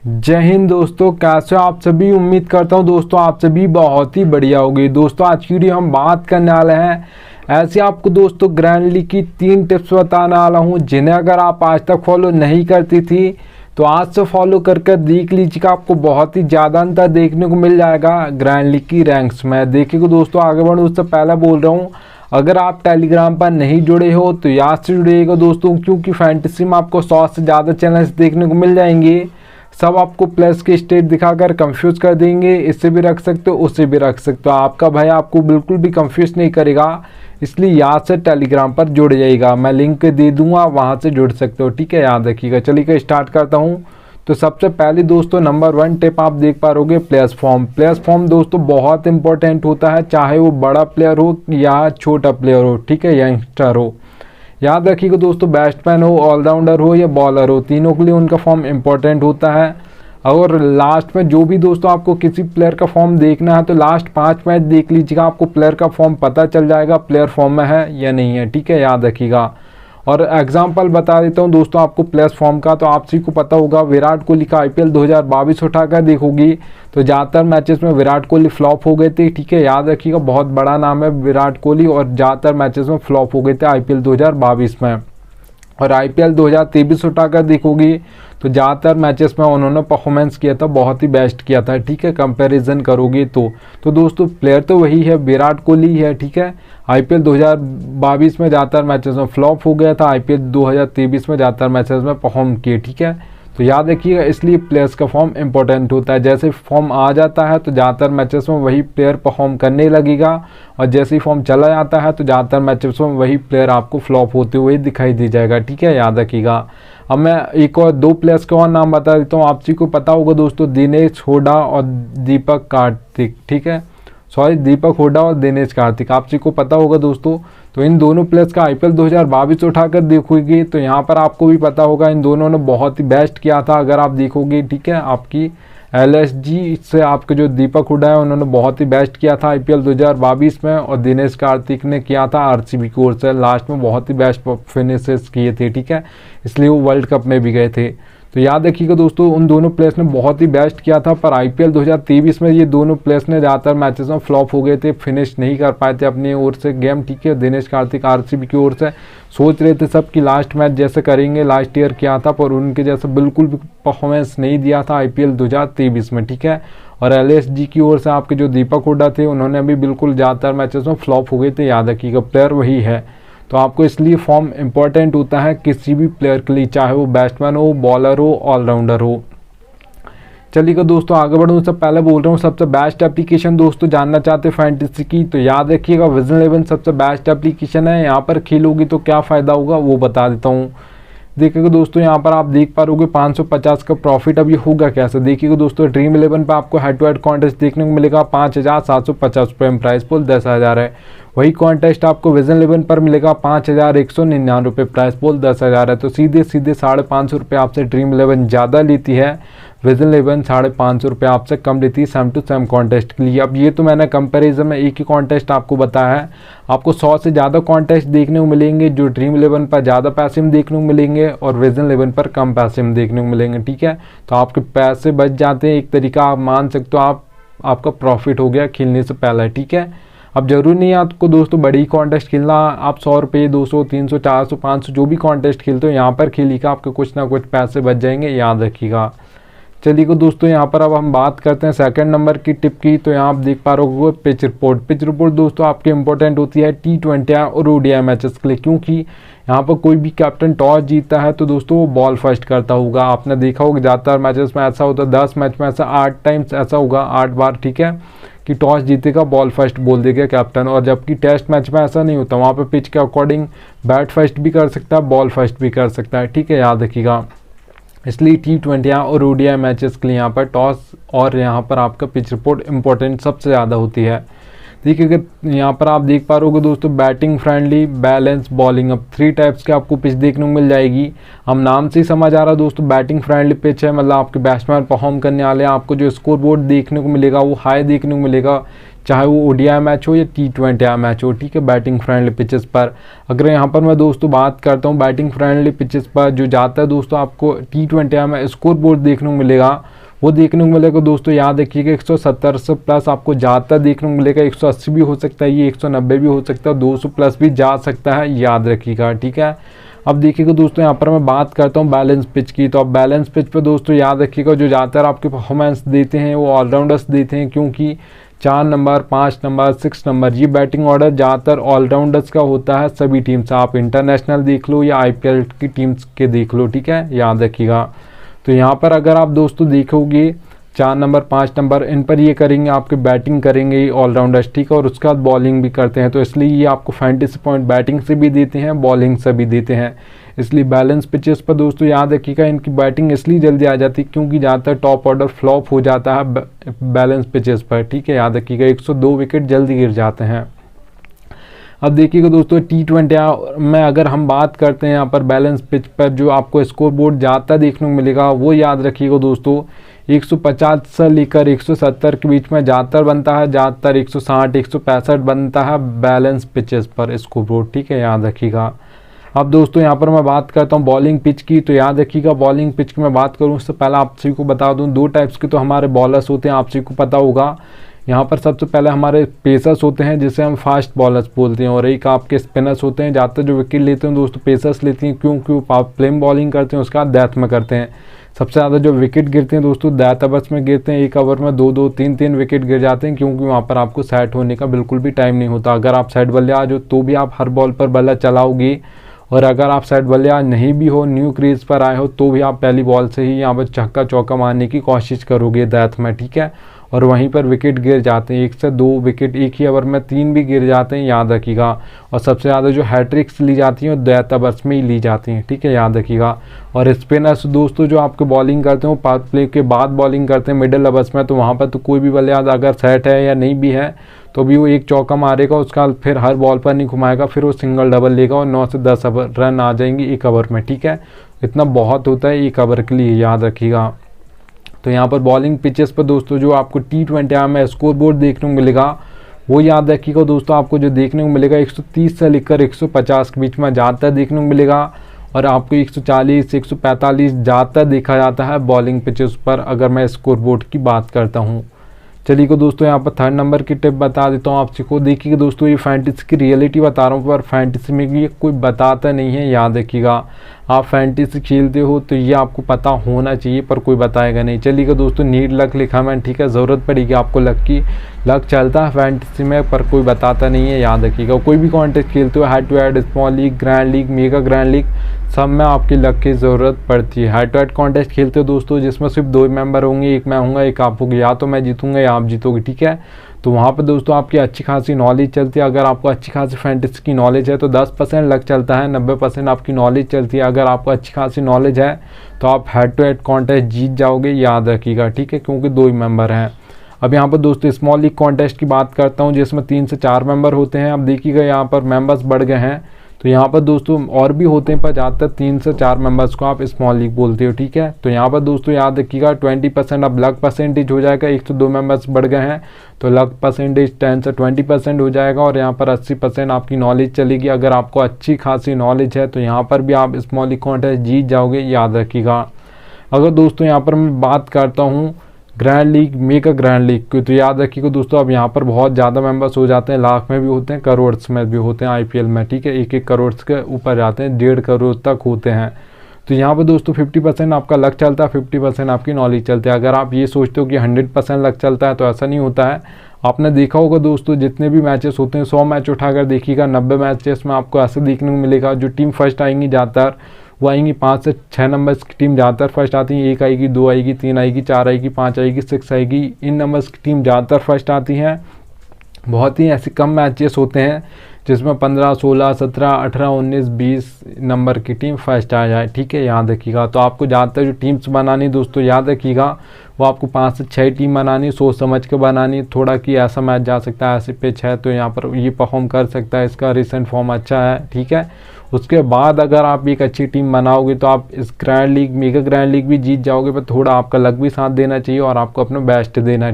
जय हिंद दोस्तों, कैसे हो आप सभी। उम्मीद करता हूं दोस्तों आप सभी बहुत ही बढ़िया होगी। दोस्तों आज की वीडियो हम बात करने वाले हैं ऐसे आपको दोस्तों ग्रैंडली की 3 टिप्स बताने वाला हूं जिन्हें अगर आप आज तक फॉलो नहीं करती थी तो आज से फॉलो कर देख लीजिएगा। आपको बहुत ही ज़्यादा अंतर देखने को मिल जाएगा ग्रैंडली की रैंक्स में। देखिएगा दोस्तों, आगे बढ़ूँ उससे पहले बोल रहा हूँ, अगर आप टेलीग्राम पर नहीं जुड़े हो तो याद से जुड़िएगा दोस्तों, क्योंकि फैंटेसी में आपको 100 से ज़्यादा चैनल्स देखने को मिल जाएंगे। सब आपको प्लस के स्टेट दिखाकर कंफ्यूज कर देंगे। इससे भी रख सकते हो, उससे भी रख सकते हो। आपका भाई आपको बिल्कुल भी कंफ्यूज नहीं करेगा, इसलिए याद से टेलीग्राम पर जुड़ जाइएगा। मैं लिंक दे दूंगा, वहां से जुड़ सकते हो। ठीक है, याद रखिएगा। चलिए स्टार्ट करता हूँ। तो सबसे पहले दोस्तों नंबर 1 टिप आप देख पा रहोगे प्लेस फॉर्म। प्लेस फॉर्म दोस्तों बहुत इंपॉर्टेंट होता है, चाहे वो बड़ा प्लेयर हो या छोटा प्लेयर हो, ठीक है, यंगस्टर हो। याद रखिएगा दोस्तों, बैट्समैन हो, ऑलराउंडर हो या बॉलर हो, तीनों के लिए उनका फॉर्म इंपॉर्टेंट होता है। और लास्ट में जो भी दोस्तों आपको किसी प्लेयर का फॉर्म देखना है तो लास्ट 5 मैच देख लीजिएगा, आपको प्लेयर का फॉर्म पता चल जाएगा प्लेयर फॉर्म में है या नहीं है। ठीक है, याद रखिएगा। और एग्जाम्पल बता देता हूँ दोस्तों आपको प्लेस फॉर्म का, तो आप सभी को पता होगा विराट कोहली का IPL 2022 उठाकर देखोगी तो ज़्यादातर मैचेस में विराट कोहली फ्लॉप हो गए थे। ठीक है, याद रखिएगा, बहुत बड़ा नाम है विराट कोहली और ज़्यादातर मैचेस में फ्लॉप हो गए थे IPL 2022 में। और IPL 2023 उठाकर देखोगी तो ज़्यादातर मैचेस में उन्होंने परफॉर्मेंस किया था, बहुत ही बेस्ट किया था। ठीक है, कंपैरिजन करोगे तो दोस्तों प्लेयर तो वही है, विराट कोहली है। ठीक है, IPL 2022 में ज़्यादातर मैचेस में फ्लॉप हो गया था, IPL 2023 में ज़्यादातर मैचेस में परफॉर्म किए। ठीक है, तो याद रखिएगा, इसलिए प्लेयर्स का फॉर्म इंपॉर्टेंट होता है। जैसे फॉर्म आ जाता है तो ज़्यादातर मैचेस में वही प्लेयर परफॉर्म करने लगेगा, और जैसे ही फॉर्म चला जाता है तो ज़्यादातर मैचेस में वही प्लेयर आपको फ्लॉप होते हुए दिखाई दे जाएगा। ठीक है, याद रखिएगा। अब मैं एक और 2 प्लेयर्स के और नाम बता देता हूँ, आप सभी को पता होगा दोस्तों, दिनेश हुड्डा और दीपक कार्तिक। ठीक है, सॉरी, दीपक हुड्डा और दिनेश कार्तिक, आप सभी को पता होगा दोस्तों। तो इन दोनों प्लेयर्स का IPL 2022 उठाकर देखोगे तो यहाँ पर आपको भी पता होगा इन दोनों ने बहुत ही बेस्ट किया था। अगर आप देखोगे, ठीक है, आपकी LSG से आपके जो दीपक हुड्डा है उन्होंने बहुत ही बेस्ट किया था IPL 2022 में, और दिनेश कार्तिक ने किया था RCB की ओर से, लास्ट में बहुत ही बेस्ट फिनिशेस किए थे। ठीक है, इसलिए वो वर्ल्ड कप में भी गए थे। तो याद रखिएगा दोस्तों, उन दोनों प्लेयर्स ने बहुत ही बेस्ट किया था, पर IPL 2023 में ये दोनों प्लेयर्स ने ज़्यादातर मैचेस में फ्लॉप हो गए थे, फिनिश नहीं कर पाए थे अपनी ओर से गेम। ठीक है, दिनेश कार्तिक RCB की ओर से सोच रहे थे सब कि लास्ट मैच जैसे करेंगे, लास्ट ईयर किया था, पर उनके जैसा बिल्कुल भी परफॉर्मेंस नहीं दिया था IPL 2023 में। ठीक है, और LSG की ओर से आपके जो दीपक हुड्डा थे उन्होंने भी बिल्कुल ज़्यादातर मैचेस में फ्लॉप हो गए थे। याद रखिएगा, प्लेयर वही है। तो आपको इसलिए फॉर्म इंपॉर्टेंट होता है किसी भी प्लेयर के लिए, चाहे वो बैट्समैन हो, बॉलर हो, ऑलराउंडर हो। चलिएगा दोस्तों, आगे बढ़ूँ उससे पहले बोल रहा हूँ सबसे बेस्ट एप्लीकेशन दोस्तों जानना चाहते हैं फैंटेसी की, तो याद रखिएगा विजन 11 सबसे बेस्ट एप्लीकेशन है। यहाँ पर खेलोगी तो क्या फ़ायदा होगा वो बता देता हूँ। देखिएगा दोस्तों, यहाँ पर आप देख पा रहोगे 550 का प्रॉफिट। अब ये होगा कैसे, देखिएगा दोस्तों, ड्रीम 11 पर आपको हेड टू हेड कॉन्टेस्ट देखने को मिलेगा 5750 रुपये में, प्राइस पोल 10,000 है। वही कॉन्टेस्ट आपको विजन 11 पर मिलेगा 5199 रुपये, प्राइस पोल 10,000 है। तो सीधे 550 रुपये आपसे ड्रीम 11 ज़्यादा लेती है, विजन 11 550 रुपये आपसे कम लेती है सेम टू सेम कॉन्टेस्ट के लिए। अब ये तो मैंने कंपैरिजन में एक ही कॉन्टेस्ट आपको बताया है, आपको 100 से ज़्यादा कॉन्टेस्ट देखने को मिलेंगे जो ड्रीम 11 पर ज़्यादा पैसे में देखने को मिलेंगे और विजन 11 पर कम पैसे में देखने को मिलेंगे। ठीक है, तो आपके पैसे बच जाते हैं, एक तरीका आप मान सकते हो, आपका प्रॉफिट हो गया खेलने से पहले। ठीक है, अब जरूरी नहीं है आपको दोस्तों बड़ी कॉन्टेस्ट खेलना, आप 100 रुपये, 200, 300, 400, 500 जो भी कॉन्टेस्ट खेलते हो यहाँ पर खेलिएगा, आपके कुछ ना कुछ पैसे बच जाएंगे, याद रखिएगा। चलिए दोस्तों, यहाँ पर अब हम बात करते हैं सेकंड नंबर की टिप की। तो यहाँ आप देख पा रहे हो पिच रिपोर्ट। पिच रिपोर्ट दोस्तों आपके इंपॉर्टेंट होती है T20 और ODI मैचेस के लिए, क्योंकि यहाँ पर कोई भी कैप्टन टॉस जीतता है तो दोस्तों वो बॉल फर्स्ट करता होगा। आपने देखा होगा ज़्यादातर मैचेस में ऐसा होता है, 10 मैच में ऐसा 8 टाइम्स ऐसा होगा, 8 बार, ठीक है, कि टॉस जीतेगा बॉल फर्स्ट बोल देगा कैप्टन। और जबकि टेस्ट मैच में ऐसा नहीं होता, वहाँ पर पिच के अकॉर्डिंग बैट फर्स्ट भी कर सकता है, बॉल फर्स्ट भी कर सकता है। ठीक है, याद रखिएगा। इसलिए T20 और ODI मैचेस के लिए यहाँ पर टॉस और यहाँ पर आपका पिच रिपोर्ट इंपॉर्टेंट सबसे ज़्यादा होती है। देखिए, अगर यहाँ पर आप देख पा रहे हो दोस्तों, बैटिंग फ्रेंडली, बैलेंस, बॉलिंग, अब 3 टाइप्स की आपको पिच देखने को मिल जाएगी। हम नाम से ही समझ आ रहा है दोस्तों, बैटिंग फ्रेंडली पिच है, मतलब आपके बैट्समैन परफॉर्म करने वाले हैं, आपको जो स्कोर बोर्ड देखने को मिलेगा वो हाई देखने को मिलेगा, चाहे वो ओडीआई मैच हो या T20 मैच हो, ठीक है, बैटिंग फ्रेंडली पिचेस पर। अगर यहाँ पर मैं दोस्तों बात करता हूँ बैटिंग फ्रेंडली पिचेस पर जो जाता है दोस्तों आपको T20 में स्कोर बोर्ड देखने को मिलेगा, वो देखने को मिलेगा दोस्तों, याद रखिएगा 170 से प्लस आपको ज़्यादा देखने को मिलेगा। 180 भी हो सकता है, ये 190 भी हो सकता है, 200 प्लस भी जा सकता है, याद रखिएगा, ठीक है। अब देखिएगा दोस्तों यहाँ पर मैं बात करता हूँ बैलेंस पिच की, तो अब बैलेंस पिच पे दोस्तों याद रखिएगा जो ज़्यादातर आपके परफॉर्मेंस देते हैं वो ऑलराउंडर्स देते हैं, क्योंकि 4 नंबर, 5 नंबर, 6 नंबर ये बैटिंग ऑर्डर ज़्यादातर ऑलराउंडर्स का होता है सभी टीम से। आप इंटरनेशनल देख लो या IPL की टीम्स के देख लो, ठीक है, याद रखिएगा। तो यहाँ पर अगर आप दोस्तों देखोगे 4 नंबर, 5 नंबर इन पर ये करेंगे, आपके बैटिंग करेंगे ये ऑलराउंडर्स, ठीक है, और उसके बाद बॉलिंग भी करते हैं, तो इसलिए ये आपको फैंटेसी पॉइंट बैटिंग से भी देते हैं, बॉलिंग से भी देते हैं। इसलिए बैलेंस पिचेस पर दोस्तों याद रखिएगा इनकी बैटिंग इसलिए जल्दी आ जाती है क्योंकि ज़्यादातर टॉप ऑर्डर फ्लॉप हो जाता है बैलेंस पिचेस पर, ठीक है, याद रखिएगा 102 विकेट जल्दी गिर जाते हैं। अब देखिएगा दोस्तों T20 में अगर हम बात करते हैं यहाँ पर बैलेंस पिच पर जो आपको स्कोर बोर्ड ज़्यादा देखने को मिलेगा, वो याद रखिएगा दोस्तों 150 से लेकर 170 के बीच में ज़्यादातर बनता है, ज़्यादातर 160, 165 बनता है बैलेंस पिचेस पर स्कोर बोर्ड, ठीक है, याद रखिएगा। अब दोस्तों यहाँ पर मैं बात करता हूँ बॉलिंग पिच की, तो याद रखिएगा बॉलिंग पिच की मैं बात करूँ उससे पहले आप सभी को बता दूँ 2 टाइप्स के तो हमारे बॉलर्स होते हैं, आप सभी को पता होगा। यहाँ पर सबसे पहले हमारे पेसर्स होते हैं जिसे हम फास्ट बॉलर्स बोलते हैं, और एक आपके स्पिनर्स होते हैं, ज़्यादातर जो विकेट लेते हैं दोस्तों पेसर्स लेती हैं, क्योंकि वो प्लेन बॉलिंग करते हैं, उसके बाद डेथ में करते हैं। सबसे ज़्यादा जो विकेट गिरते हैं दोस्तों डेथ ओवर्स में गिरते हैं, एक ओवर में 2-2, 3-3 विकेट गिर जाते हैं, क्योंकि वहाँ पर आपको सेट होने का बिल्कुल भी टाइम नहीं होता। अगर आप सेट बल्लेबाज हो तो भी आप हर बॉल पर बल्ला चलाओगे, और अगर आप सेट बल्लेबाज नहीं भी हो, न्यू क्रीज पर आए हो, तो भी आप पहली बॉल से ही यहाँ पर छक्का चौका मारने की कोशिश करोगे डेथ में, ठीक है, और वहीं पर विकेट गिर जाते हैं, 1 से 2 विकेट एक ही ओवर में 3 भी गिर जाते हैं, याद रखिएगा। और सबसे ज़्यादा जो हैट्रिक्स ली जाती हैं वो डेथ ओवर्स में ही ली जाती हैं, ठीक है, याद रखिएगा। और स्पिनर्स दोस्तों जो आपके बॉलिंग करते हैं वो पावर प्ले के बाद बॉलिंग करते हैं मिडिल ओवर्स में, तो वहाँ पर तो कोई भी बल्लेबाज अगर सेट है या नहीं भी है तो भी वो एक चौका मारेगा, उसका फिर हर बॉल पर नहीं घुमाएगा, फिर वो सिंगल डबल लेगा और 9 से 10 रन आ जाएंगे एक ओवर में, ठीक है, इतना बहुत होता है एक ओवर के लिए, याद रखिएगा। तो यहाँ पर बॉलिंग पिचेस पर दोस्तों जो आपको T20 में स्कोर बोर्ड देखने को मिलेगा वो याद रखिएगा दोस्तों, आपको जो देखने को मिलेगा 130 से लेकर 150 के बीच में ज़्यादातर देखने को मिलेगा, और आपको 140 145 ज़्यादातर देखा जाता है बॉलिंग पिचेस पर, अगर मैं स्कोर बोर्ड की बात करता हूँ। चलिए को दोस्तों यहाँ पर 3rd नंबर की टिप बता देता हूँ आप सबको। देखिए दोस्तों ये फैंटेसी की रियलिटी बता रहा हूँ, पर फैंटेसी में ये कोई बताता नहीं है, याद रखिएगा। आप फैंटेसी खेलते हो तो ये आपको पता होना चाहिए, पर कोई बताएगा नहीं। चलिएगा दोस्तों नीड लक लिखा मैंने, ठीक है, ज़रूरत पड़ेगी आपको लक की, लक चलता है फैंटेसी में पर कोई बताता नहीं है, याद रखिएगा। कोई भी कॉन्टेस्ट खेलते हो, head to head, small league, grand league, mega grand league, सब में आपकी लक की ज़रूरत पड़ती है। हेड टू हेड कॉन्टेस्ट खेलते हो दोस्तों जिसमें सिर्फ 2 मेंबर होंगे, एक मैं हूँगा एक आप होगी, या तो मैं जीतूंगा या आप जीतोगे, ठीक है। तो वहाँ पर दोस्तों आपकी अच्छी खासी नॉलेज चलती है। अगर आपको अच्छी खासी फैंटेसी की नॉलेज है तो 10% लक चलता है, 90% आपकी नॉलेज चलती है। अगर आपको अच्छी खासी नॉलेज है तो आप हेड टू हेड कॉन्टेस्ट जीत जाओगे, याद रखिएगा, ठीक है, क्योंकि 2 ही मेंबर हैं। अब यहाँ पर दोस्तों स्मॉल लीग कॉन्टेस्ट की बात करता हूँ जिसमें 3 से 4 मेंबर होते हैं। अब देखिएगा यहाँ पर मेंबर्स बढ़ गए हैं, तो यहाँ पर दोस्तों और भी होते हैं, पर ज़्यादातर 3 से 4 मेंबर्स को आप स्मॉल लीग बोलते हो, ठीक है। तो यहाँ पर दोस्तों याद रखिएगा 20% अब लक परसेंटेज हो जाएगा, 1 से 2 मेंबर्स बढ़ गए हैं तो लक परसेंटेज 10 से 20% हो जाएगा, और यहाँ पर 80% आपकी नॉलेज चलेगी। अगर आपको अच्छी खासी नॉलेज है तो यहाँ पर भी आप स्मॉल लीग कॉन्टेस्ट जीत जाओगे, याद रखिएगा। अगर दोस्तों यहाँ पर मैं बात करता हूँ grand league, mega grand league की, तो याद रखिएगा दोस्तों अब यहाँ पर बहुत ज़्यादा मेंबर्स हो जाते हैं, लाख में भी होते हैं, करोड़ में भी होते हैं IPL में, ठीक है, 1-1 करोड़ के ऊपर जाते हैं, 1.5 करोड़ तक होते हैं। तो यहाँ पर दोस्तों 50% आपका लक चलता है, 50% आपकी नॉलेज चलती है। अगर आप ये सोचते हो कि 100% लक चलता है तो ऐसा नहीं होता है। आपने देखा होगा दोस्तों जितने भी मैचेस होते हैं 100 मैच उठाकर देखिएगा, 90 मैचेस में आपको ऐसा देखने को मिलेगा जो टीम फर्स्ट आएंगी ज़्यादातर वो आएंगी 5 से 6 नंबर्स की टीम ज़्यादातर फर्स्ट आती है, 1 आएगी, 2 आएगी, 3 आएगी, 4 आएगी, 5 आएगी, 6 आएगी, इन नंबर्स की टीम ज़्यादातर फर्स्ट आती हैं। बहुत ही ऐसे कम मैचेस होते हैं जिसमें 15, 16, 17, 18, 19, 20 नंबर की टीम फर्स्ट आ जाए, ठीक है, याद रखिएगा। तो आपको ज़्यादातर जो टीम्स बनानी दोस्तों याद रखिएगा वो आपको 5 से 6 टीम बनानी, सोच समझ के बनानी, थोड़ा कि ऐसा मैच जा सकता है, ऐसे पिच है तो यहाँ पर ये परफॉर्म कर सकता है, इसका रिसेंट फॉर्म अच्छा है, ठीक है। उसके बाद अगर आप एक अच्छी टीम बनाओगे तो आप इस grand league, mega grand league भी जीत जाओगे, पर थोड़ा आपका लक भी साथ देना चाहिए और आपको अपना बेस्ट देना